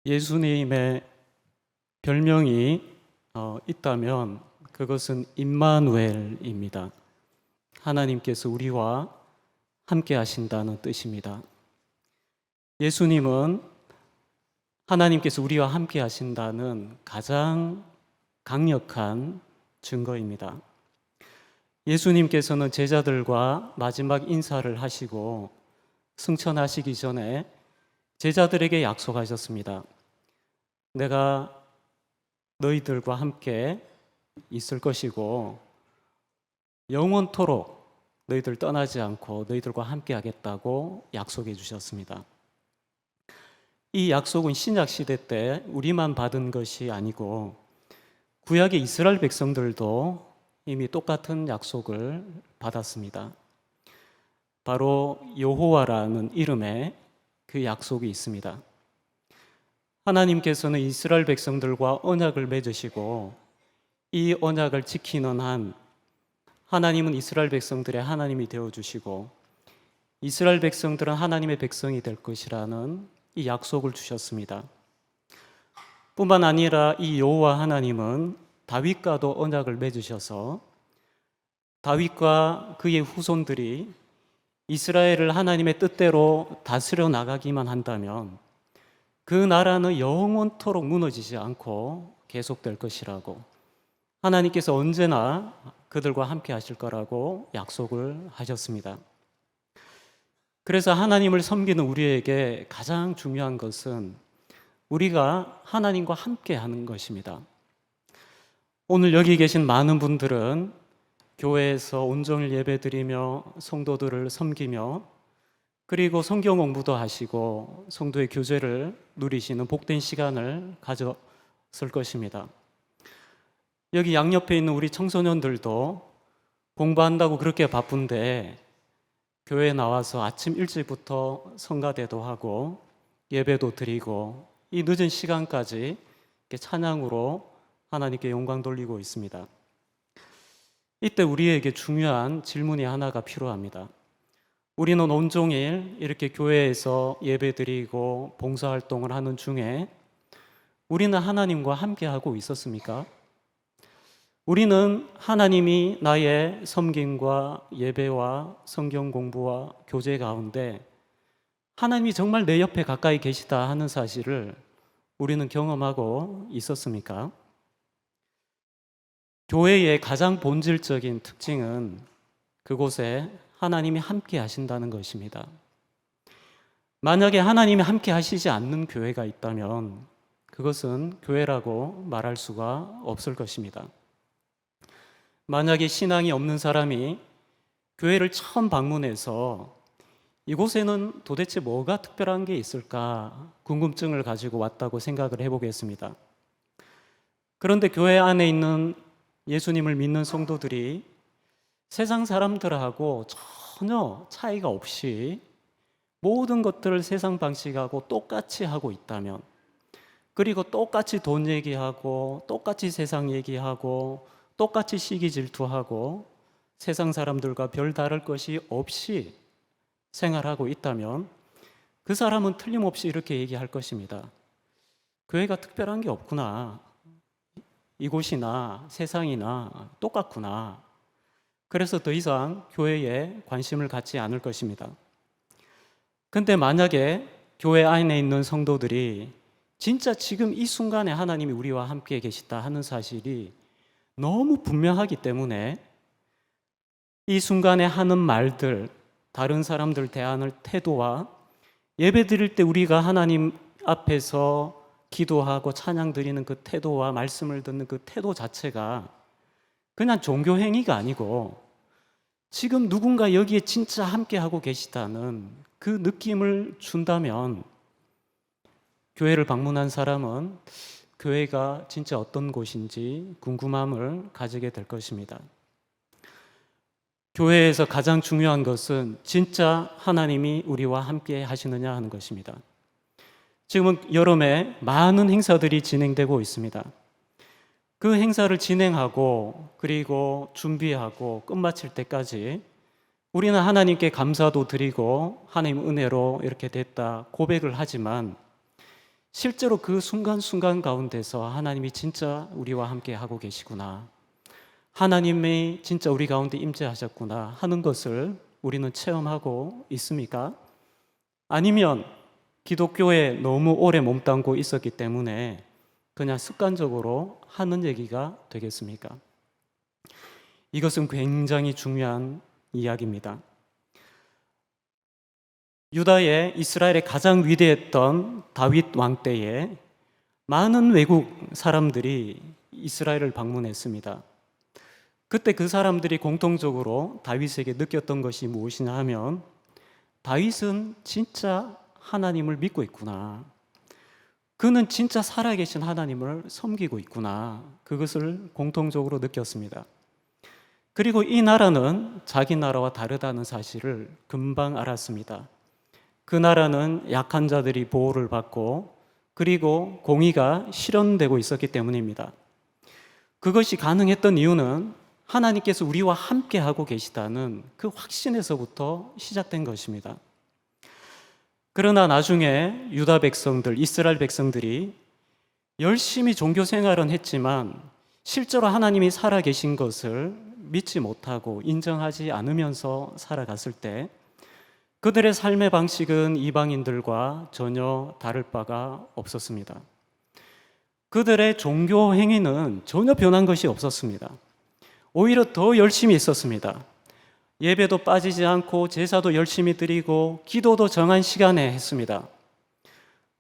예수님의 별명이 있다면 그것은 임마누엘입니다. 하나님께서 우리와 함께 하신다는 뜻입니다. 예수님은 하나님께서 우리와 함께 하신다는 가장 강력한 증거입니다. 예수님께서는 제자들과 마지막 인사를 하시고 승천하시기 전에 제자들에게 약속하셨습니다. 내가 너희들과 함께 있을 것이고 영원토록 너희들 떠나지 않고 너희들과 함께 하겠다고 약속해 주셨습니다. 이 약속은 신약 시대 때 우리만 받은 것이 아니고 구약의 이스라엘 백성들도 이미 똑같은 약속을 받았습니다. 바로 여호와라는 이름의 그 약속이 있습니다. 하나님께서는 이스라엘 백성들과 언약을 맺으시고 이 언약을 지키는 한 하나님은 이스라엘 백성들의 하나님이 되어주시고 이스라엘 백성들은 하나님의 백성이 될 것이라는 이 약속을 주셨습니다. 뿐만 아니라 이 여호와 하나님은 다윗과도 언약을 맺으셔서 다윗과 그의 후손들이 이스라엘을 하나님의 뜻대로 다스려 나가기만 한다면 그 나라는 영원토록 무너지지 않고 계속될 것이라고, 하나님께서 언제나 그들과 함께 하실 거라고 약속을 하셨습니다. 그래서 하나님을 섬기는 우리에게 가장 중요한 것은 우리가 하나님과 함께 하는 것입니다. 오늘 여기 계신 많은 분들은 교회에서 온종일 예배드리며 성도들을 섬기며 그리고 성경 공부도 하시고 성도의 교제를 누리시는 복된 시간을 가졌을 것입니다. 여기 양옆에 있는 우리 청소년들도 공부한다고 그렇게 바쁜데 교회에 나와서 아침 일찍부터 성가대도 하고 예배도 드리고 이 늦은 시간까지 찬양으로 하나님께 영광 돌리고 있습니다. 이때 우리에게 중요한 질문이 하나가 필요합니다. 우리는 온종일 이렇게 교회에서 예배드리고 봉사활동을 하는 중에 우리는 하나님과 함께하고 있었습니까? 우리는 하나님이 나의 섬김과 예배와 성경 공부와 교제 가운데 하나님이 정말 내 옆에 가까이 계시다 하는 사실을 우리는 경험하고 있었습니까? 교회의 가장 본질적인 특징은 그곳에 하나님이 함께 하신다는 것입니다. 만약에 하나님이 함께 하시지 않는 교회가 있다면 그것은 교회라고 말할 수가 없을 것입니다. 만약에 신앙이 없는 사람이 교회를 처음 방문해서 이곳에는 도대체 뭐가 특별한 게 있을까 궁금증을 가지고 왔다고 생각을 해보겠습니다. 그런데 교회 안에 있는 예수님을 믿는 성도들이 세상 사람들하고 전혀 차이가 없이 모든 것들을 세상 방식하고 똑같이 하고 있다면, 그리고 똑같이 돈 얘기하고 똑같이 세상 얘기하고 똑같이 시기 질투하고 세상 사람들과 별 다를 것이 없이 생활하고 있다면 그 사람은 틀림없이 이렇게 얘기할 것입니다. 교회가 특별한 게 없구나. 이곳이나 세상이나 똑같구나. 그래서 더 이상 교회에 관심을 갖지 않을 것입니다. 근데 만약에 교회 안에 있는 성도들이 진짜 지금 이 순간에 하나님이 우리와 함께 계시다 하는 사실이 너무 분명하기 때문에 이 순간에 하는 말들, 다른 사람들 대하는 태도와 예배 드릴 때 우리가 하나님 앞에서 기도하고 찬양 드리는 그 태도와 말씀을 듣는 그 태도 자체가 그냥 종교 행위가 아니고 지금 누군가 여기에 진짜 함께 하고 계시다는 그 느낌을 준다면 교회를 방문한 사람은 교회가 진짜 어떤 곳인지 궁금함을 가지게 될 것입니다. 교회에서 가장 중요한 것은 진짜 하나님이 우리와 함께 하시느냐 하는 것입니다. 지금은 여름에 많은 행사들이 진행되고 있습니다. 그 행사를 진행하고 그리고 준비하고 끝마칠 때까지 우리는 하나님께 감사도 드리고 하나님 은혜로 이렇게 됐다 고백을 하지만 실제로 그 순간순간 가운데서 하나님이 진짜 우리와 함께 하고 계시구나, 하나님이 진짜 우리 가운데 임재하셨구나 하는 것을 우리는 체험하고 있습니까? 아니면 기독교에 너무 오래 몸담고 있었기 때문에 그냥 습관적으로 하는 얘기가 되겠습니까? 이것은 굉장히 중요한 이야기입니다. 유다의 이스라엘의 가장 위대했던 다윗 왕 때에 많은 외국 사람들이 이스라엘을 방문했습니다. 그때 그 사람들이 공통적으로 다윗에게 느꼈던 것이 무엇이냐 하면, 다윗은 진짜 하나님을 믿고 있구나, 그는 진짜 살아계신 하나님을 섬기고 있구나, 그것을 공통적으로 느꼈습니다. 그리고 이 나라는 자기 나라와 다르다는 사실을 금방 알았습니다. 그 나라는 약한 자들이 보호를 받고 그리고 공의가 실현되고 있었기 때문입니다. 그것이 가능했던 이유는 하나님께서 우리와 함께 하고 계시다는 그 확신에서부터 시작된 것입니다. 그러나 나중에 유다 백성들, 이스라엘 백성들이 열심히 종교 생활은 했지만 실제로 하나님이 살아계신 것을 믿지 못하고 인정하지 않으면서 살아갔을 때 그들의 삶의 방식은 이방인들과 전혀 다를 바가 없었습니다. 그들의 종교 행위는 전혀 변한 것이 없었습니다. 오히려 더 열심히 했었습니다. 예배도 빠지지 않고 제사도 열심히 드리고 기도도 정한 시간에 했습니다.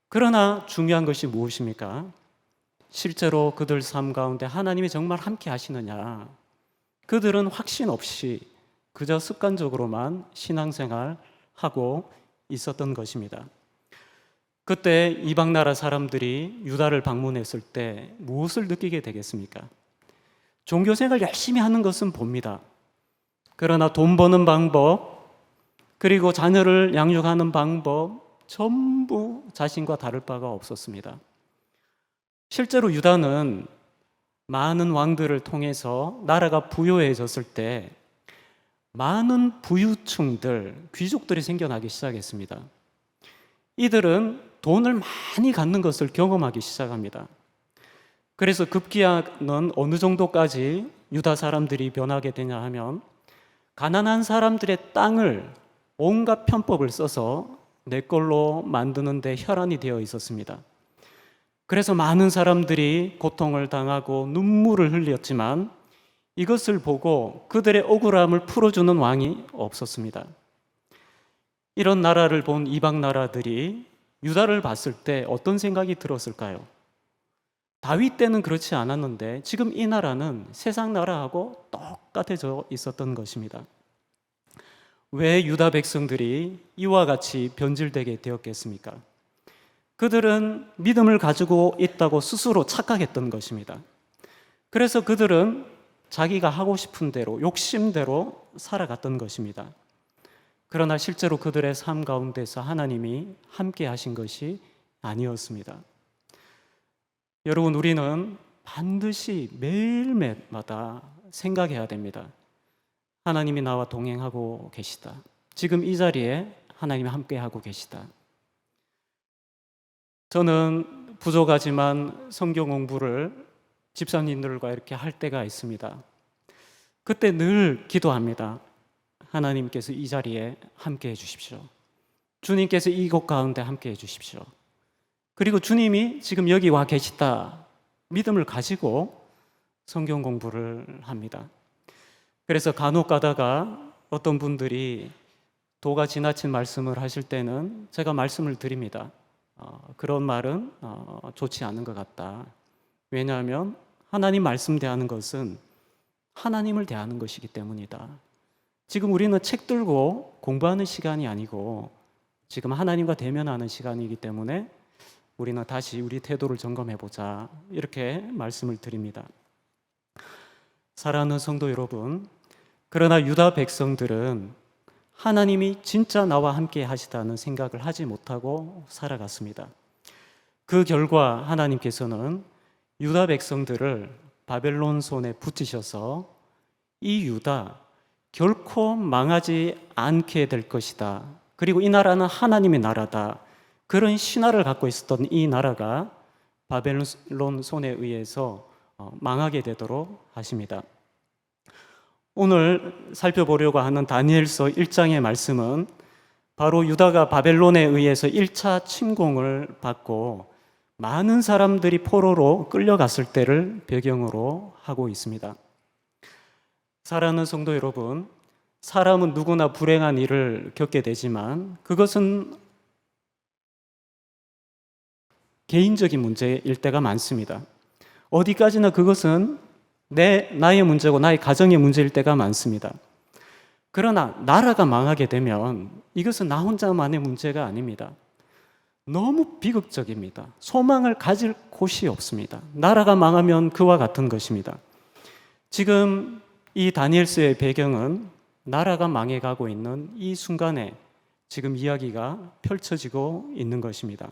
그러나 중요한 것이 무엇입니까? 실제로 그들 삶 가운데 하나님이 정말 함께 하시느냐? 그들은 확신 없이 그저 습관적으로만 신앙생활 하고 있었던 것입니다. 그때 이방 나라 사람들이 유다를 방문했을 때 무엇을 느끼게 되겠습니까? 종교 생활 열심히 하는 것은 봅니다. 그러나 돈 버는 방법, 그리고 자녀를 양육하는 방법 전부 자신과 다를 바가 없었습니다. 실제로 유다는 많은 왕들을 통해서 나라가 부유해졌을 때 많은 부유층들, 귀족들이 생겨나기 시작했습니다. 이들은 돈을 많이 갖는 것을 경험하기 시작합니다. 그래서 급기야는 어느 정도까지 유다 사람들이 변하게 되냐 하면, 가난한 사람들의 땅을 온갖 편법을 써서 내 걸로 만드는 데 혈안이 되어 있었습니다. 그래서 많은 사람들이 고통을 당하고 눈물을 흘렸지만 이것을 보고 그들의 억울함을 풀어주는 왕이 없었습니다. 이런 나라를 본 이방 나라들이 유다를 봤을 때 어떤 생각이 들었을까요? 다윗 때는 그렇지 않았는데 지금 이 나라는 세상 나라하고 똑같아져 있었던 것입니다. 왜 유다 백성들이 이와 같이 변질되게 되었겠습니까? 그들은 믿음을 가지고 있다고 스스로 착각했던 것입니다. 그래서 그들은 자기가 하고 싶은 대로, 욕심대로 살아갔던 것입니다. 그러나 실제로 그들의 삶 가운데서 하나님이 함께 하신 것이 아니었습니다. 여러분, 우리는 반드시 매일매일마다 생각해야 됩니다. 하나님이 나와 동행하고 계시다. 지금 이 자리에 하나님이 함께 하고 계시다. 저는 부족하지만 성경 공부를 집사님들과 이렇게 할 때가 있습니다. 그때 늘 기도합니다. 하나님께서 이 자리에 함께 해주십시오. 주님께서 이곳 가운데 함께 해주십시오. 그리고 주님이 지금 여기 와 계시다 믿음을 가지고 성경 공부를 합니다. 그래서 간혹 가다가 어떤 분들이 도가 지나친 말씀을 하실 때는 제가 말씀을 드립니다. 그런 말은 좋지 않은 것 같다. 왜냐하면 하나님 말씀 대하는 것은 하나님을 대하는 것이기 때문이다. 지금 우리는 책 들고 공부하는 시간이 아니고 지금 하나님과 대면하는 시간이기 때문에 우리는 다시 우리 태도를 점검해보자, 이렇게 말씀을 드립니다. 사랑하는 성도 여러분, 그러나 유다 백성들은 하나님이 진짜 나와 함께 하시다는 생각을 하지 못하고 살아갔습니다. 그 결과 하나님께서는 유다 백성들을 바벨론 손에 붙이셔서 이 유다 결코 망하지 않게 될 것이다. 그리고 이 나라는 하나님의 나라다. 그런 신화를 갖고 있었던 이 나라가 바벨론 손에 의해서 망하게 되도록 하십니다. 오늘 살펴보려고 하는 다니엘서 1장의 말씀은 바로 유다가 바벨론에 의해서 1차 침공을 받고 많은 사람들이 포로로 끌려갔을 때를 배경으로 하고 있습니다. 사랑하는 성도 여러분, 사람은 누구나 불행한 일을 겪게 되지만 그것은 개인적인 문제일 때가 많습니다. 어디까지나 그것은 나의 문제고 나의 가정의 문제일 때가 많습니다. 그러나 나라가 망하게 되면 이것은 나 혼자만의 문제가 아닙니다. 너무 비극적입니다. 소망을 가질 곳이 없습니다. 나라가 망하면 그와 같은 것입니다. 지금 이 다니엘서의 배경은 나라가 망해가고 있는 이 순간에 지금 이야기가 펼쳐지고 있는 것입니다.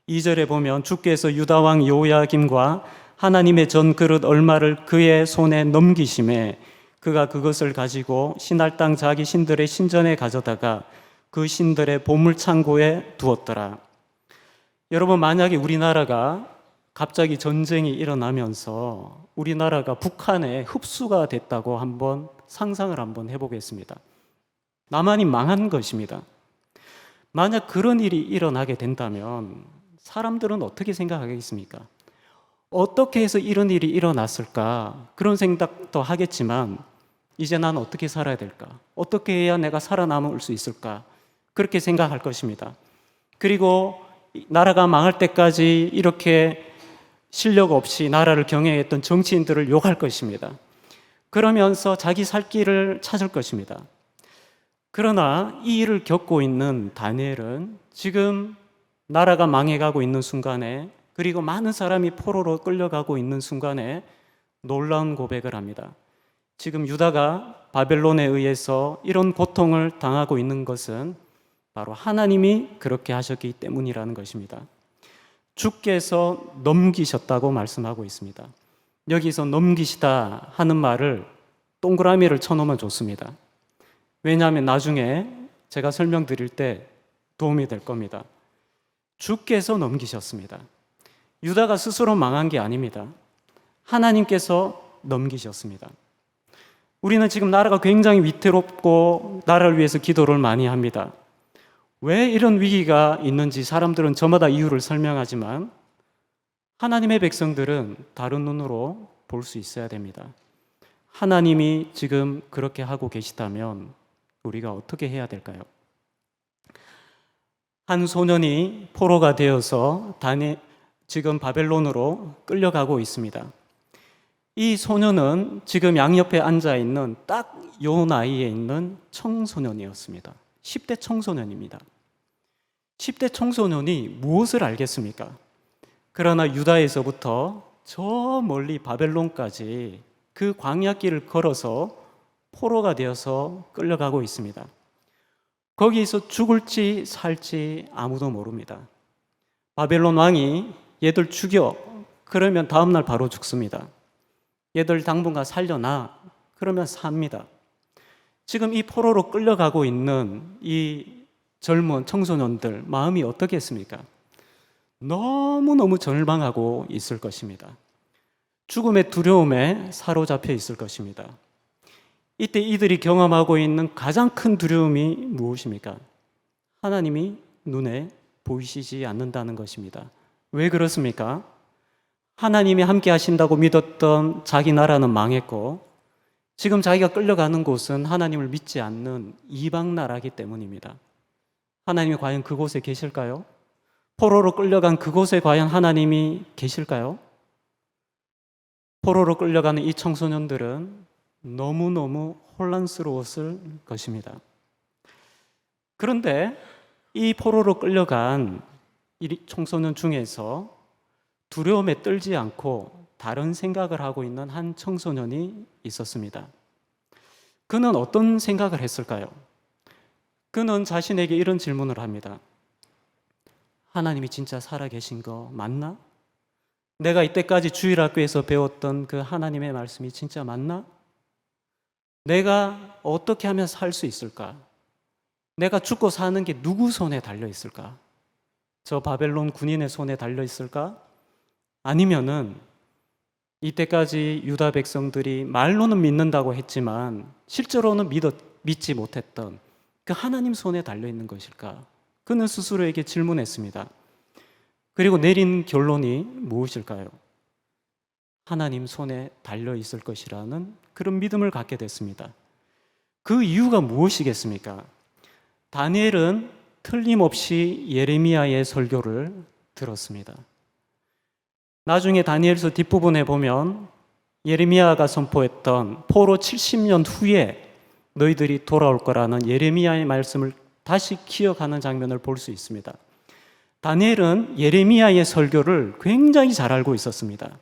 2절에 보면 주께서 유다 왕 요야김과 하나님의 전 그릇 얼마를 그의 손에 넘기심에 그가 그것을 가지고 신할 땅 자기 신들의 신전에 가져다가 그 신들의 보물 창고에 두었더라. 여러분, 만약에 우리나라가 갑자기 전쟁이 일어나면서 우리나라가 북한에 흡수가 됐다고 한번 상상을 한번 해보겠습니다. 남한이 망한 것입니다. 만약 그런 일이 일어나게 된다면 사람들은 어떻게 생각하겠습니까? 어떻게 해서 이런 일이 일어났을까? 그런 생각도 하겠지만 이제 난 어떻게 살아야 될까? 어떻게 해야 내가 살아남을 수 있을까? 그렇게 생각할 것입니다. 그리고 나라가 망할 때까지 이렇게 실력 없이 나라를 경영했던 정치인들을 욕할 것입니다. 그러면서 자기 살 길을 찾을 것입니다. 그러나 이 일을 겪고 있는 다니엘은 지금 나라가 망해가고 있는 순간에, 그리고 많은 사람이 포로로 끌려가고 있는 순간에 놀라운 고백을 합니다. 지금 유다가 바벨론에 의해서 이런 고통을 당하고 있는 것은 바로 하나님이 그렇게 하셨기 때문이라는 것입니다. 주께서 넘기셨다고 말씀하고 있습니다. 여기서 넘기시다 하는 말을 동그라미를 쳐놓으면 좋습니다. 왜냐하면 나중에 제가 설명드릴 때 도움이 될 겁니다. 주께서 넘기셨습니다. 유다가 스스로 망한 게 아닙니다. 하나님께서 넘기셨습니다. 우리는 지금 나라가 굉장히 위태롭고 나라를 위해서 기도를 많이 합니다. 왜 이런 위기가 있는지 사람들은 저마다 이유를 설명하지만 하나님의 백성들은 다른 눈으로 볼 수 있어야 됩니다. 하나님이 지금 그렇게 하고 계시다면 우리가 어떻게 해야 될까요? 한 소년이 포로가 되어서 지금 바벨론으로 끌려가고 있습니다. 이 소년은 지금 양옆에 앉아있는 딱 요 나이에 있는 청소년이었습니다. 10대 청소년입니다. 10대 청소년이 무엇을 알겠습니까? 그러나 유다에서부터 저 멀리 바벨론까지 그 광야길을 걸어서 포로가 되어서 끌려가고 있습니다. 거기서 죽을지 살지 아무도 모릅니다. 바벨론 왕이 얘들 죽여, 그러면 다음날 바로 죽습니다. 얘들 당분간 살려놔, 그러면 삽니다. 지금 이 포로로 끌려가고 있는 이 젊은 청소년들 마음이 어떻겠습니까? 너무너무 절망하고 있을 것입니다. 죽음의 두려움에 사로잡혀 있을 것입니다. 이때 이들이 경험하고 있는 가장 큰 두려움이 무엇입니까? 하나님이 눈에 보이시지 않는다는 것입니다. 왜 그렇습니까? 하나님이 함께 하신다고 믿었던 자기 나라는 망했고 지금 자기가 끌려가는 곳은 하나님을 믿지 않는 이방 나라이기 때문입니다. 하나님이 과연 그곳에 계실까요? 포로로 끌려간 그곳에 과연 하나님이 계실까요? 포로로 끌려가는 이 청소년들은 너무너무 혼란스러웠을 것입니다. 그런데 이 포로로 끌려간 이 청소년 중에서 두려움에 떨지 않고 다른 생각을 하고 있는 한 청소년이 있었습니다. 그는 어떤 생각을 했을까요? 그는 자신에게 이런 질문을 합니다. 하나님이 진짜 살아계신 거 맞나? 내가 이때까지 주일학교에서 배웠던 그 하나님의 말씀이 진짜 맞나? 내가 어떻게 하면 살 수 있을까? 내가 죽고 사는 게 누구 손에 달려 있을까? 저 바벨론 군인의 손에 달려 있을까? 아니면은 이때까지 유다 백성들이 말로는 믿는다고 했지만 실제로는 믿지 못했던 그 하나님 손에 달려 있는 것일까? 그는 스스로에게 질문했습니다. 그리고 내린 결론이 무엇일까요? 하나님 손에 달려 있을 것이라는 그런 믿음을 갖게 됐습니다. 그 이유가 무엇이겠습니까? 다니엘은 틀림없이 예레미야의 설교를 들었습니다. 나중에 다니엘서 뒷부분에 보면 예레미야가 선포했던 포로 70년 후에 너희들이 돌아올 거라는 예레미야의 말씀을 다시 기억하는 장면을 볼 수 있습니다. 다니엘은 예레미야의 설교를 굉장히 잘 알고 있었습니다.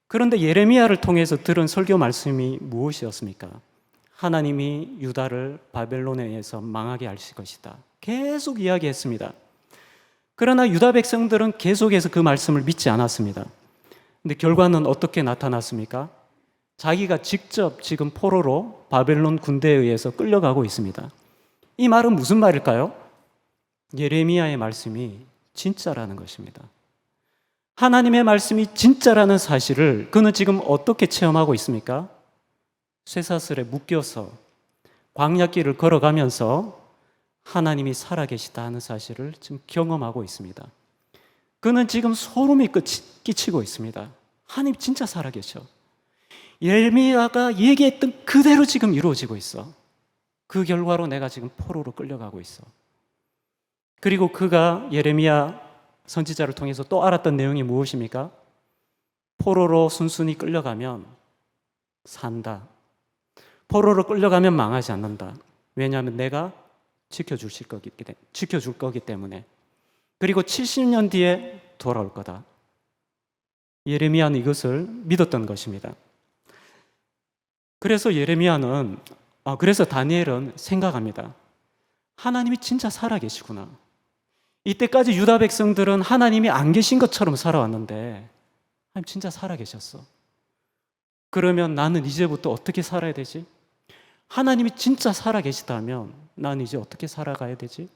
그런데 예레미야를 통해서 들은 설교 말씀이 무엇이었습니까? 하나님이 유다를 바벨론에 의해서 망하게 하실 것이다. 계속 이야기했습니다. 그러나 유다 백성들은 계속해서 그 말씀을 믿지 않았습니다. 근데 결과는 어떻게 나타났습니까? 자기가 직접 지금 포로로 바벨론 군대에 의해서 끌려가고 있습니다. 이 말은 무슨 말일까요? 예레미야의 말씀이 진짜라는 것입니다. 하나님의 말씀이 진짜라는 사실을 그는 지금 어떻게 체험하고 있습니까? 쇠사슬에 묶여서 광야길을 걸어가면서 하나님이 살아계시다 하는 사실을 지금 경험하고 있습니다. 그는 지금 소름이 끼치고 있습니다. 하나님 진짜 살아계셔. 예레미야가 얘기했던 그대로 지금 이루어지고 있어. 그 결과로 내가 지금 포로로 끌려가고 있어. 그리고 그가 예레미야 선지자를 통해서 또 알았던 내용이 무엇입니까? 포로로 순순히 끌려가면 산다. 포로로 끌려가면 망하지 않는다. 왜냐하면 내가 지켜줄 거기 때문에. 그리고 70년 뒤에 돌아올 거다. 예레미야는 이것을 믿었던 것입니다. 그래서 그래서 다니엘은 생각합니다. 하나님이 진짜 살아계시구나. 이때까지 유다 백성들은 하나님이 안 계신 것처럼 살아왔는데 하나님 진짜 살아계셨어. 그러면 나는 이제부터 어떻게 살아야 되지? 하나님이 진짜 살아계시다면 나는 이제 어떻게 살아가야 되지?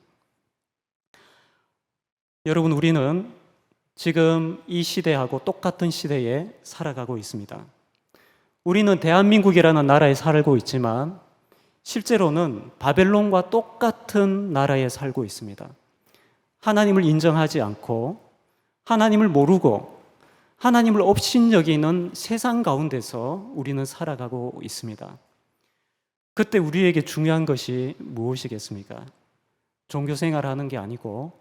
여러분, 우리는 지금 이 시대하고 똑같은 시대에 살아가고 있습니다. 우리는 대한민국이라는 나라에 살고 있지만 실제로는 바벨론과 똑같은 나라에 살고 있습니다. 하나님을 인정하지 않고 하나님을 모르고 하나님을 업신여기는 세상 가운데서 우리는 살아가고 있습니다. 그때 우리에게 중요한 것이 무엇이겠습니까? 종교 생활하는 게 아니고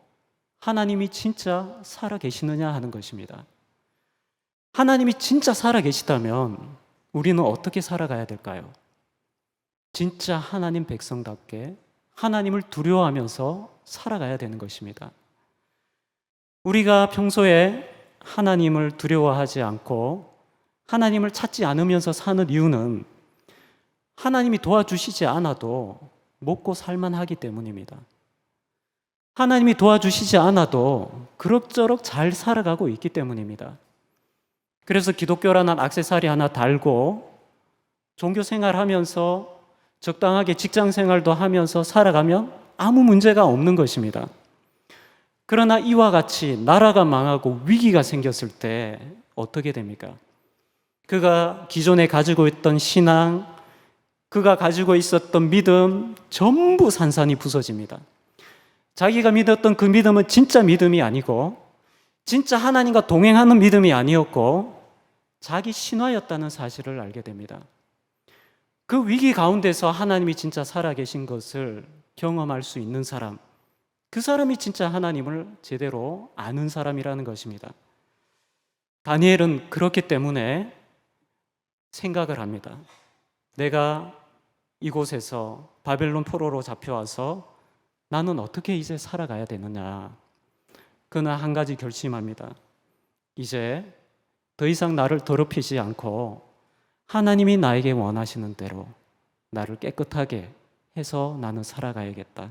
하나님이 진짜 살아계시느냐 하는 것입니다. 하나님이 진짜 살아계시다면 우리는 어떻게 살아가야 될까요? 진짜 하나님 백성답게 하나님을 두려워하면서 살아가야 되는 것입니다. 우리가 평소에 하나님을 두려워하지 않고 하나님을 찾지 않으면서 사는 이유는 하나님이 도와주시지 않아도 먹고 살만하기 때문입니다. 하나님이 도와주시지 않아도 그럭저럭 잘 살아가고 있기 때문입니다. 그래서 기독교라는 액세서리 하나 달고 종교 생활하면서 적당하게 직장 생활도 하면서 살아가면 아무 문제가 없는 것입니다. 그러나 이와 같이 나라가 망하고 위기가 생겼을 때 어떻게 됩니까? 그가 기존에 가지고 있던 신앙, 그가 가지고 있었던 믿음 전부 산산이 부서집니다. 자기가 믿었던 그 믿음은 진짜 믿음이 아니고 진짜 하나님과 동행하는 믿음이 아니었고 자기 신화였다는 사실을 알게 됩니다. 그 위기 가운데서 하나님이 진짜 살아계신 것을 경험할 수 있는 사람, 그 사람이 진짜 하나님을 제대로 아는 사람이라는 것입니다. 다니엘은 그렇기 때문에 생각을 합니다. 내가 이곳에서 바벨론 포로로 잡혀와서 나는 어떻게 이제 살아가야 되느냐. 그는 한 가지 결심합니다. 이제 더 이상 나를 더럽히지 않고 하나님이 나에게 원하시는 대로 나를 깨끗하게 해서 나는 살아가야겠다.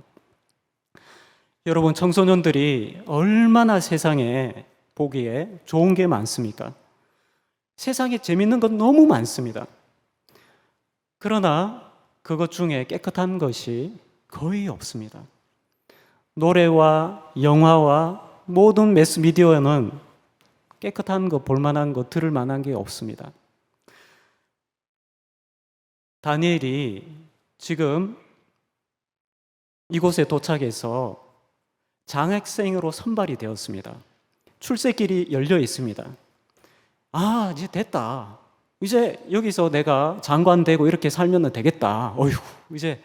여러분, 청소년들이 얼마나 세상에 보기에 좋은 게 많습니까? 세상에 재밌는 건 너무 많습니다. 그러나 그것 중에 깨끗한 것이 거의 없습니다. 노래와 영화와 모든 매스미디어는 깨끗한 거, 볼만한 거, 들을 만한 게 없습니다. 다니엘이 지금 이곳에 도착해서 장학생으로 선발이 되었습니다. 출세길이 열려 있습니다. 아, 이제 됐다. 이제 여기서 내가 장관 되고 이렇게 살면 되겠다. 어휴, 이제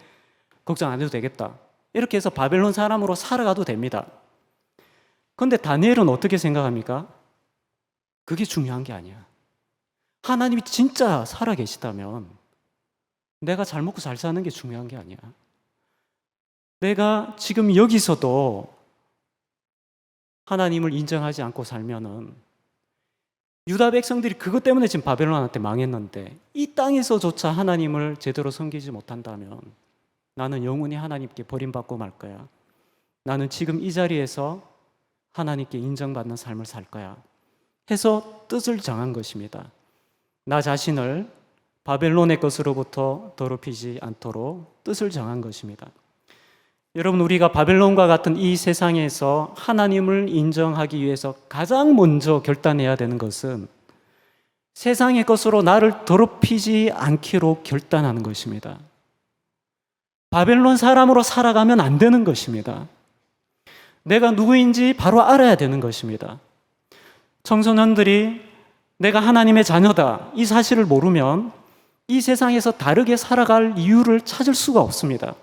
걱정 안 해도 되겠다. 이렇게 해서 바벨론 사람으로 살아가도 됩니다. 그런데 다니엘은 어떻게 생각합니까? 그게 중요한 게 아니야. 하나님이 진짜 살아계시다면 내가 잘 먹고 잘 사는 게 중요한 게 아니야. 내가 지금 여기서도 하나님을 인정하지 않고 살면은, 유다 백성들이 그것 때문에 지금 바벨론한테 망했는데 이 땅에서조차 하나님을 제대로 섬기지 못한다면 나는 영원히 하나님께 버림받고 말 거야. 나는 지금 이 자리에서 하나님께 인정받는 삶을 살 거야 해서 뜻을 정한 것입니다. 나 자신을 바벨론의 것으로부터 더럽히지 않도록 뜻을 정한 것입니다. 여러분, 우리가 바벨론과 같은 이 세상에서 하나님을 인정하기 위해서 가장 먼저 결단해야 되는 것은 세상의 것으로 나를 더럽히지 않기로 결단하는 것입니다. 바벨론 사람으로 살아가면 안 되는 것입니다. 내가 누구인지 바로 알아야 되는 것입니다. 청소년들이 내가 하나님의 자녀다, 이 사실을 모르면 이 세상에서 다르게 살아갈 이유를 찾을 수가 없습니다.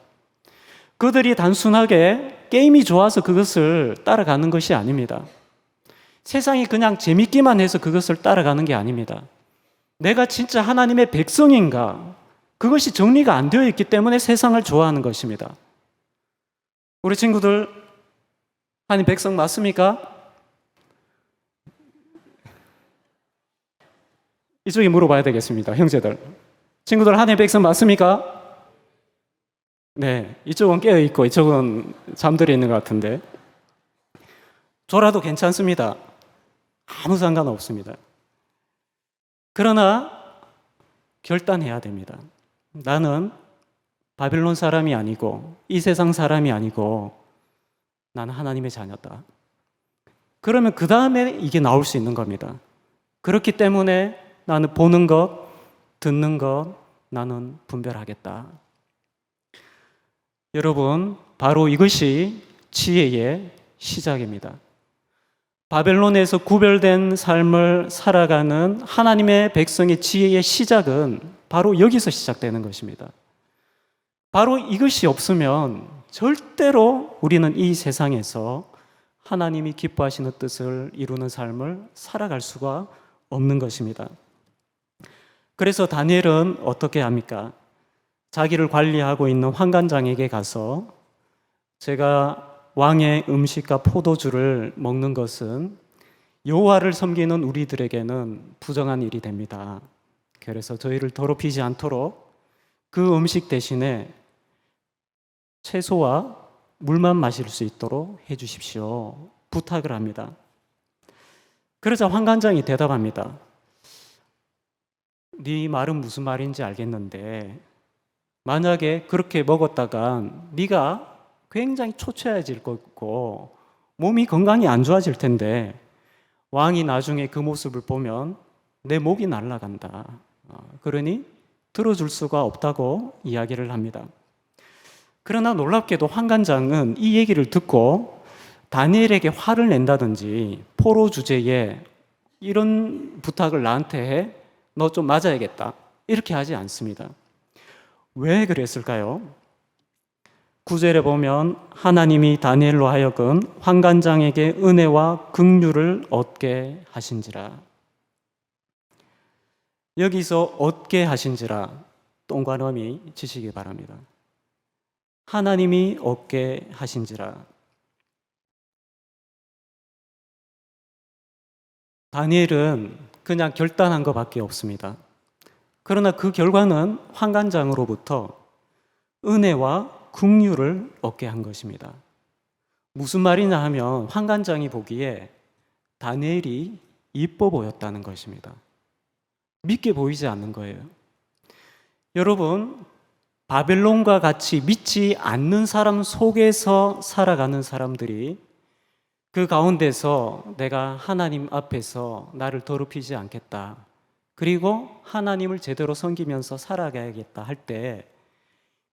그들이 단순하게 게임이 좋아서 그것을 따라가는 것이 아닙니다. 세상이 그냥 재밌기만 해서 그것을 따라가는 게 아닙니다. 내가 진짜 하나님의 백성인가, 그것이 정리가 안 되어 있기 때문에 세상을 좋아하는 것입니다. 우리 친구들, 하나님 백성 맞습니까? 이쪽에 물어봐야 되겠습니다. 형제들, 친구들, 하나님 백성 맞습니까? 네, 이쪽은 깨어있고 이쪽은 잠들어 있는 것 같은데, 졸아도 괜찮습니다. 아무 상관없습니다. 그러나 결단해야 됩니다. 나는 바벨론 사람이 아니고 이 세상 사람이 아니고 나는 하나님의 자녀다. 그러면 그 다음에 이게 나올 수 있는 겁니다. 그렇기 때문에 나는 보는 것, 듣는 것, 나는 분별하겠다. 여러분, 바로 이것이 지혜의 시작입니다. 바벨론에서 구별된 삶을 살아가는 하나님의 백성의 지혜의 시작은 바로 여기서 시작되는 것입니다. 바로 이것이 없으면 절대로 우리는 이 세상에서 하나님이 기뻐하시는 뜻을 이루는 삶을 살아갈 수가 없는 것입니다. 그래서 다니엘은 어떻게 합니까? 자기를 관리하고 있는 환관장에게 가서 제가 왕의 음식과 포도주를 먹는 것은 여호와를 섬기는 우리들에게는 부정한 일이 됩니다. 그래서 저희를 더럽히지 않도록 그 음식 대신에 채소와 물만 마실 수 있도록 해주십시오. 부탁을 합니다. 그러자 환관장이 대답합니다. 네 말은 무슨 말인지 알겠는데 만약에 그렇게 먹었다가 네가 굉장히 초췌해질 거고 몸이 건강이 안 좋아질 텐데 왕이 나중에 그 모습을 보면 내 목이 날아간다. 그러니 들어줄 수가 없다고 이야기를 합니다. 그러나 놀랍게도 환관장은 이 얘기를 듣고 다니엘에게 화를 낸다든지 포로 주제에 이런 부탁을 나한테 해, 너 좀 맞아야겠다, 이렇게 하지 않습니다. 왜 그랬을까요? 9절에 보면 하나님이 다니엘로 하여금 환관장에게 은혜와 긍휼을 얻게 하신지라. 여기서 얻게 하신지라 동관어미 치시기 바랍니다. 하나님이 얻게 하신지라. 다니엘은 그냥 결단한 것밖에 없습니다. 그러나 그 결과는 환관장으로부터 은혜와 긍휼을 얻게 한 것입니다. 무슨 말이냐 하면 환관장이 보기에 다니엘이 이뻐 보였다는 것입니다. 믿게 보이지 않는 거예요. 여러분, 바벨론과 같이 믿지 않는 사람 속에서 살아가는 사람들이 그 가운데서 내가 하나님 앞에서 나를 더럽히지 않겠다. 그리고 하나님을 제대로 섬기면서 살아가야겠다 할 때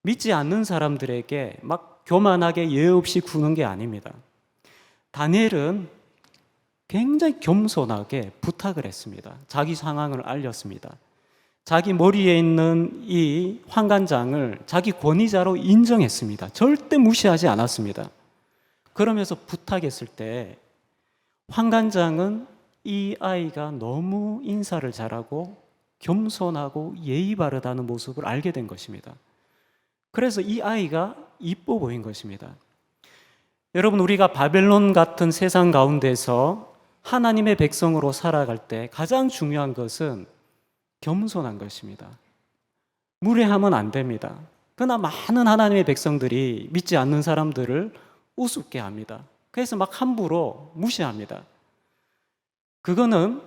믿지 않는 사람들에게 막 교만하게 예의 없이 구는 게 아닙니다. 다니엘은 굉장히 겸손하게 부탁을 했습니다. 자기 상황을 알렸습니다. 자기 머리에 있는 이 환관장을 자기 권위자로 인정했습니다. 절대 무시하지 않았습니다. 그러면서 부탁했을 때 환관장은 이 아이가 너무 인사를 잘하고 겸손하고 예의 바르다는 모습을 알게 된 것입니다. 그래서 이 아이가 이뻐 보인 것입니다. 여러분, 우리가 바벨론 같은 세상 가운데서 하나님의 백성으로 살아갈 때 가장 중요한 것은 겸손한 것입니다. 무례하면 안 됩니다. 그러나 많은 하나님의 백성들이 믿지 않는 사람들을 우습게 합니다. 그래서 막 함부로 무시합니다. 그거는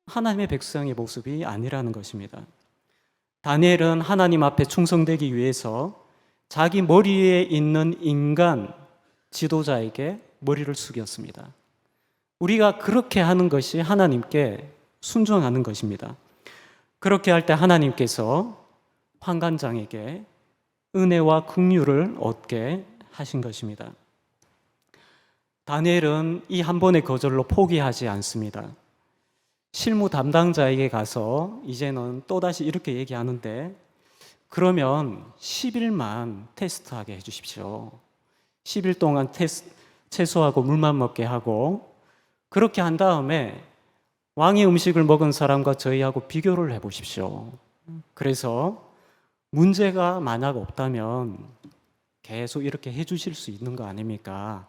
하나님의 백성의 모습이 아니라는 것입니다. 다니엘은 하나님 앞에 충성되기 위해서 자기 머리에 있는 인간 지도자에게 머리를 숙였습니다. 우리가 그렇게 하는 것이 하나님께 순종하는 것입니다. 그렇게 할 때 하나님께서 환관장에게 은혜와 긍휼을 얻게 하신 것입니다. 다니엘은 이 한 번의 거절로 포기하지 않습니다. 실무 담당자에게 가서 이제는 또다시 이렇게 얘기하는데, 그러면 10일만 테스트하게 해주십시오. 10일 동안 채소하고 물만 먹게 하고, 그렇게 한 다음에 왕의 음식을 먹은 사람과 저희하고 비교를 해보십시오. 그래서 문제가 만약 없다면 계속 이렇게 해주실 수 있는 거 아닙니까?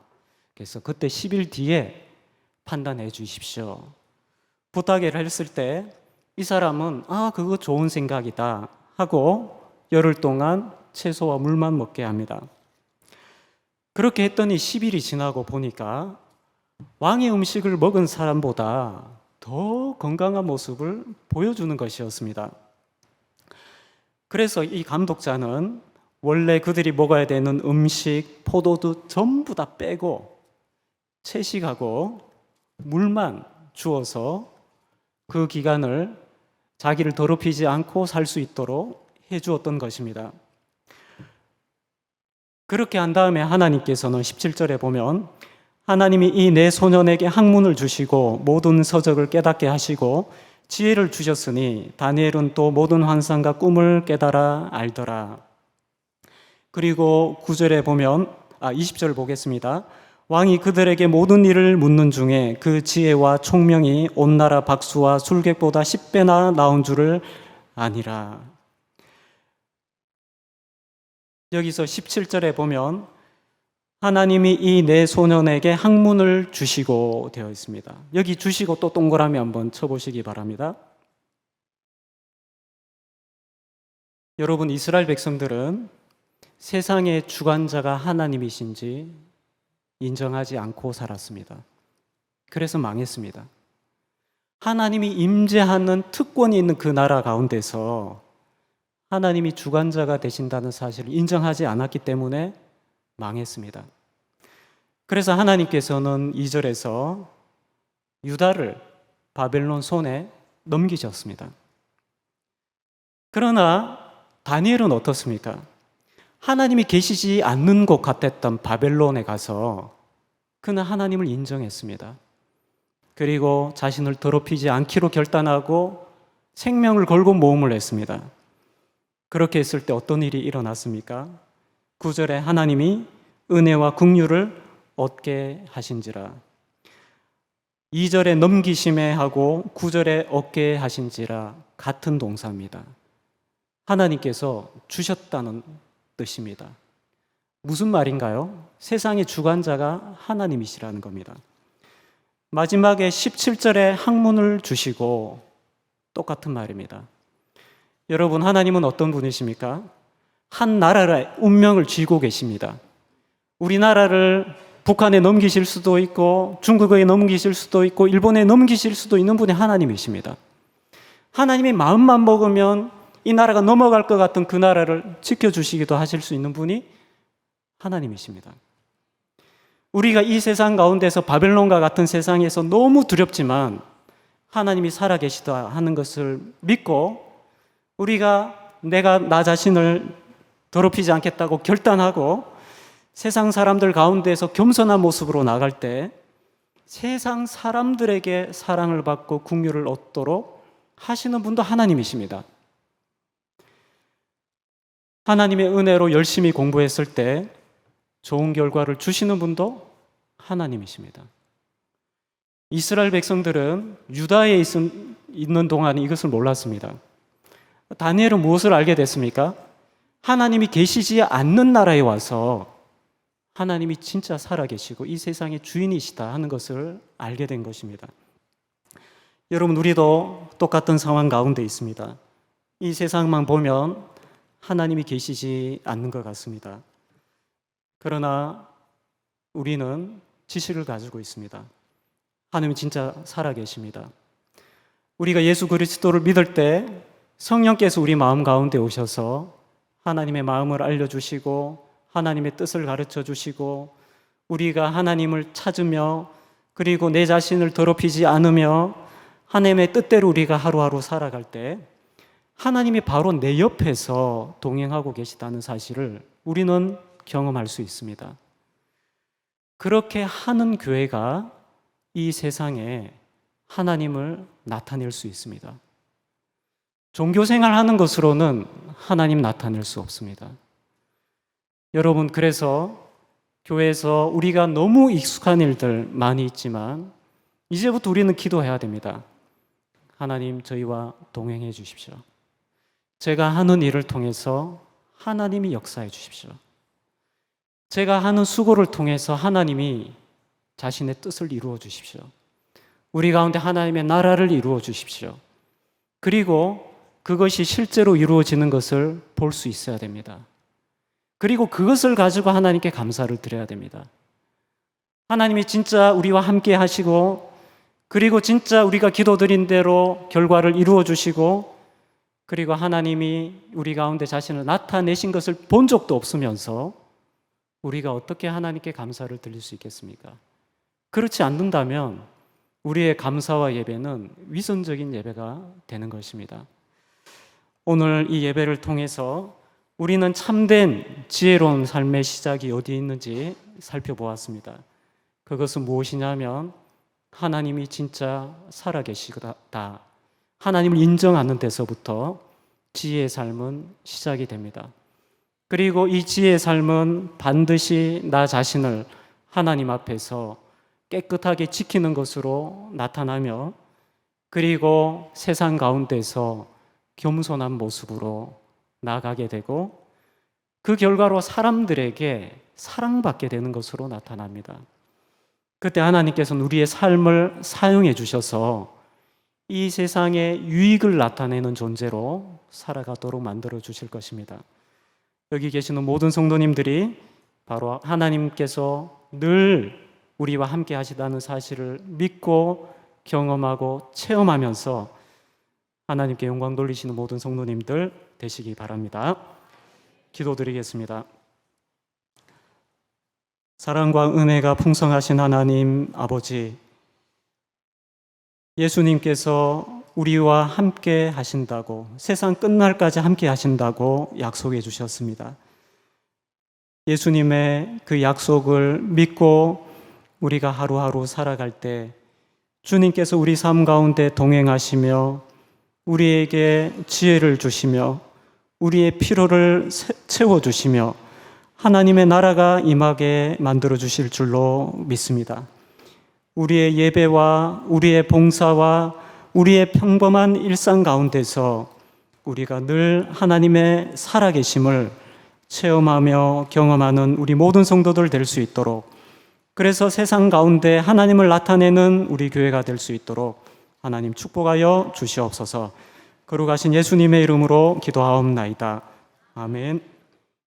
그래서 그때 10일 뒤에 판단해 주십시오. 부탁을 했을 때 이 사람은 그거 좋은 생각이다 하고 열흘 동안 채소와 물만 먹게 합니다. 그렇게 했더니 10일이 지나고 보니까 왕의 음식을 먹은 사람보다 더 건강한 모습을 보여주는 것이었습니다. 그래서 이 감독자는 원래 그들이 먹어야 되는 음식, 포도주 전부 다 빼고 채식하고 물만 주어서 그 기간을 자기를 더럽히지 않고 살 수 있도록 해주었던 것입니다. 그렇게 한 다음에 하나님께서는 17절에 보면 하나님이 이 네 소년에게 학문을 주시고 모든 서적을 깨닫게 하시고 지혜를 주셨으니 다니엘은 또 모든 환상과 꿈을 깨달아 알더라. 그리고 9절에 보면 20절 보겠습니다. 왕이 그들에게 모든 일을 묻는 중에 그 지혜와 총명이 온 나라 박수와 술객보다 10배나 나온 줄을 아니라. 여기서 17절에 보면 하나님이 이 네 소년에게 학문을 주시고 되어 있습니다. 여기 주시고 또 동그라미 한번 쳐보시기 바랍니다. 여러분, 이스라엘 백성들은 세상의 주관자가 하나님이신지 인정하지 않고 살았습니다. 그래서 망했습니다. 하나님이 임재하는 특권이 있는 그 나라 가운데서 하나님이 주관자가 되신다는 사실을 인정하지 않았기 때문에 망했습니다. 그래서 하나님께서는 2절에서 유다를 바벨론 손에 넘기셨습니다. 그러나 다니엘은 어떻습니까? 하나님이 계시지 않는 곳 같았던 바벨론에 가서 그는 하나님을 인정했습니다. 그리고 자신을 더럽히지 않기로 결단하고 생명을 걸고 모험을 했습니다. 그렇게 했을 때 어떤 일이 일어났습니까? 9절에 하나님이 은혜와 긍휼을 얻게 하신지라. 2절에 넘기심에 하고 9절에 얻게 하신지라 같은 동사입니다. 하나님께서 주셨다는 뜻입니다. 무슨 말인가요? 세상의 주관자가 하나님이시라는 겁니다. 마지막에 17절에 학문을 주시고 똑같은 말입니다. 여러분, 하나님은 어떤 분이십니까? 한 나라의 운명을 쥐고 계십니다. 우리나라를 북한에 넘기실 수도 있고 중국에 넘기실 수도 있고 일본에 넘기실 수도 있는 분이 하나님이십니다. 하나님이 마음만 먹으면 이 나라가 넘어갈 것 같은 그 나라를 지켜주시기도 하실 수 있는 분이 하나님이십니다. 우리가 이 세상 가운데서 바벨론과 같은 세상에서 너무 두렵지만 하나님이 살아계시다 하는 것을 믿고 우리가 내가 나 자신을 더럽히지 않겠다고 결단하고 세상 사람들 가운데서 겸손한 모습으로 나갈 때 세상 사람들에게 사랑을 받고 긍휼을 얻도록 하시는 분도 하나님이십니다. 하나님의 은혜로 열심히 공부했을 때 좋은 결과를 주시는 분도 하나님이십니다. 이스라엘 백성들은 유다에 있는 동안 이것을 몰랐습니다. 다니엘은 무엇을 알게 됐습니까? 하나님이 계시지 않는 나라에 와서 하나님이 진짜 살아계시고 이 세상의 주인이시다 하는 것을 알게 된 것입니다. 여러분, 우리도 똑같은 상황 가운데 있습니다. 이 세상만 보면 하나님이 계시지 않는 것 같습니다. 그러나 우리는 지식을 가지고 있습니다. 하나님은 진짜 살아계십니다. 우리가 예수 그리스도를 믿을 때 성령께서 우리 마음 가운데 오셔서 하나님의 마음을 알려주시고 하나님의 뜻을 가르쳐 주시고 우리가 하나님을 찾으며 그리고 내 자신을 더럽히지 않으며 하나님의 뜻대로 우리가 하루하루 살아갈 때 하나님이 바로 내 옆에서 동행하고 계시다는 사실을 우리는 경험할 수 있습니다. 그렇게 하는 교회가 이 세상에 하나님을 나타낼 수 있습니다. 종교생활 하는 것으로는 하나님 나타낼 수 없습니다. 여러분, 그래서 교회에서 우리가 너무 익숙한 일들 많이 있지만 이제부터 우리는 기도해야 됩니다. 하나님, 저희와 동행해 주십시오. 제가 하는 일을 통해서 하나님이 역사해 주십시오. 제가 하는 수고를 통해서 하나님이 자신의 뜻을 이루어 주십시오. 우리 가운데 하나님의 나라를 이루어 주십시오. 그리고 그것이 실제로 이루어지는 것을 볼 수 있어야 됩니다. 그리고 그것을 가지고 하나님께 감사를 드려야 됩니다. 하나님이 진짜 우리와 함께 하시고 그리고 진짜 우리가 기도드린 대로 결과를 이루어 주시고 그리고 하나님이 우리 가운데 자신을 나타내신 것을 본 적도 없으면서 우리가 어떻게 하나님께 감사를 드릴 수 있겠습니까? 그렇지 않는다면 우리의 감사와 예배는 위선적인 예배가 되는 것입니다. 오늘 이 예배를 통해서 우리는 참된 지혜로운 삶의 시작이 어디에 있는지 살펴보았습니다. 그것은 무엇이냐면 하나님이 진짜 살아계시다. 하나님을 인정하는 데서부터 지혜의 삶은 시작이 됩니다. 그리고 이 지혜의 삶은 반드시 나 자신을 하나님 앞에서 깨끗하게 지키는 것으로 나타나며 그리고 세상 가운데서 겸손한 모습으로 나가게 되고 그 결과로 사람들에게 사랑받게 되는 것으로 나타납니다. 그때 하나님께서는 우리의 삶을 사용해 주셔서 이 세상에 유익을 나타내는 존재로 살아가도록 만들어 주실 것입니다. 여기 계시는 모든 성도님들이 바로 하나님께서 늘 우리와 함께 하시다는 사실을 믿고 경험하고 체험하면서 하나님께 영광 돌리시는 모든 성도님들 되시기 바랍니다. 기도드리겠습니다. 사랑과 은혜가 풍성하신 하나님 아버지, 예수님께서 우리와 함께 하신다고, 세상 끝날까지 함께 하신다고 약속해 주셨습니다. 예수님의 그 약속을 믿고 우리가 하루하루 살아갈 때 주님께서 우리 삶 가운데 동행하시며 우리에게 지혜를 주시며 우리의 필요를 채워주시며 하나님의 나라가 임하게 만들어 주실 줄로 믿습니다. 우리의 예배와 우리의 봉사와 우리의 평범한 일상 가운데서 우리가 늘 하나님의 살아계심을 체험하며 경험하는 우리 모든 성도들 될 수 있도록, 그래서 세상 가운데 하나님을 나타내는 우리 교회가 될 수 있도록 하나님 축복하여 주시옵소서. 거룩하신 예수님의 이름으로 기도하옵나이다. 아멘.